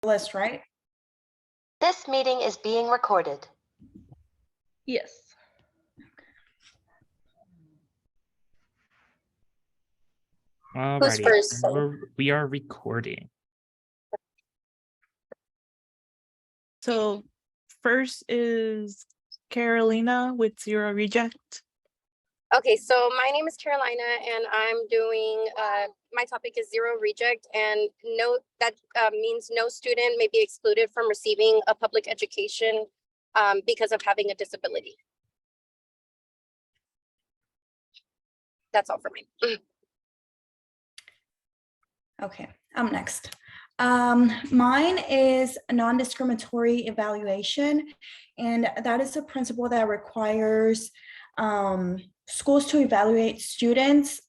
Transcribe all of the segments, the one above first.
list, right? This meeting is being recorded. Yes. Alrighty, first? we are recording. So first is Carolina with 0 reject. Okay, so my name is Carolina and I'm doing, my topic is 0 reject, and that means no student may be excluded from receiving a public education because of having a disability. That's all for me. Okay, I'm next. Mine is a non-discriminatory evaluation, and that is a principle that requires schools to evaluate students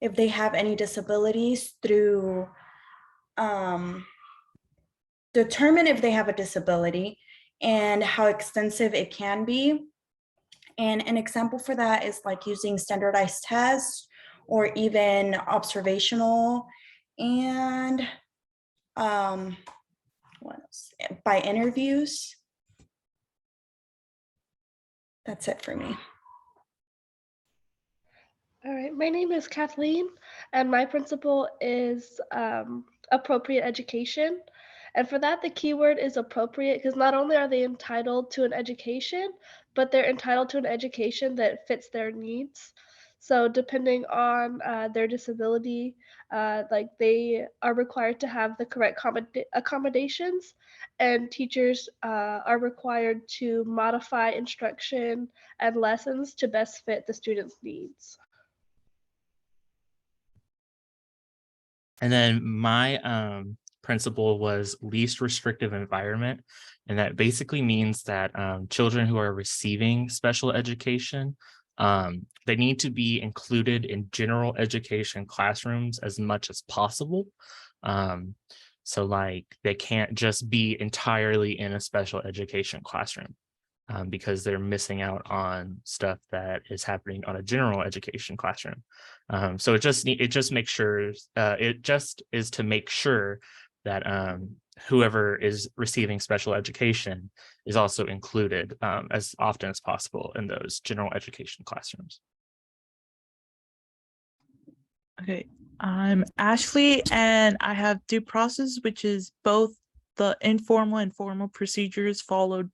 if they have any disabilities through determine if they have a disability and how extensive it can be. And an example for that is like using standardized tests or even observational, and what else? By interviews. That's it for me. All right, my name is Kathleen, and my principle is appropriate education. And for that, the keyword is appropriate, because not only are they entitled to an education, but they're entitled to an education that fits their needs. So depending on their disability, like they are required to have the correct accommodations, and teachers are required to modify instruction and lessons to best fit the student's needs. And then my principle was least restrictive environment. And that basically means that children who are receiving special education, they need to be included in general education classrooms as much as possible. So like they can't just be entirely in a special education classroom because they're missing out on stuff that is happening on a general education classroom. So it just makes sure it just is to make sure that whoever is receiving special education is also included as often as possible in those general education classrooms. Okay, I'm Ashley, and I have due process, which is both the informal and formal procedures followed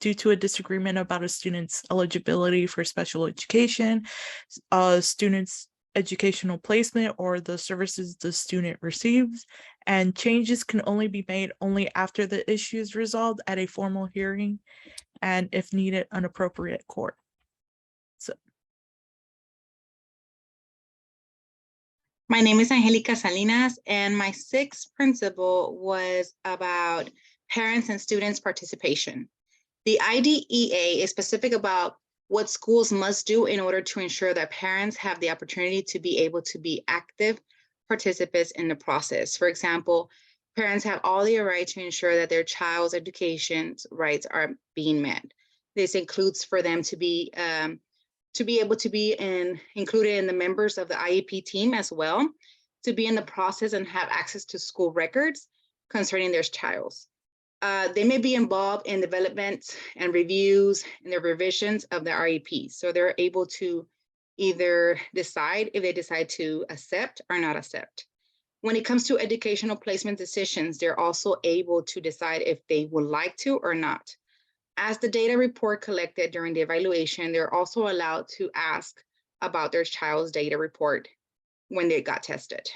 due to a disagreement about a student's eligibility for special education, student's educational placement, or the services the student receives. And changes can only be made after the issue is resolved at a formal hearing, and if needed, an appropriate court. So. My name is Angelica Salinas, and my sixth principle was about parents and students participation. The IDEIA is specific about what schools must do in order to ensure that parents have the opportunity to be able to be active participants in the process. For example, parents have all the right to ensure that their child's education rights are being met. This includes for them to be able to be included in the members of the IEP team as well, to be in the process and have access to school records concerning their child. They may be involved in development and reviews and the revisions of the IEP. So they're able to either decide if they decide to accept or not accept. When it comes to educational placement decisions, they're also able to decide if they would like to or not. As the data report collected during the evaluation, they're also allowed to ask about their child's data report when they got tested.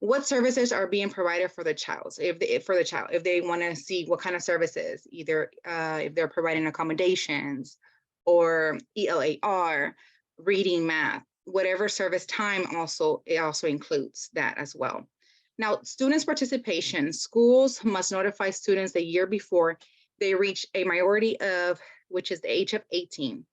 What services are being provided for the child? If they want to see what kind of services, either if they're providing accommodations or ELAR, reading, math, whatever service time it also includes that as well. Now, students' participation, schools must notify students the year before they reach a majority of, which is the age of 18.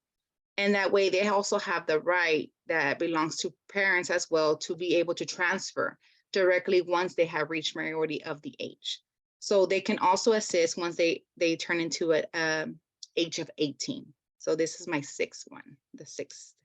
And that way they also have the right that belongs to parents as well to be able to transfer directly once they have reached majority of the age. So they can also assist once they turn into an age of 18. So this is my sixth one, the sixth.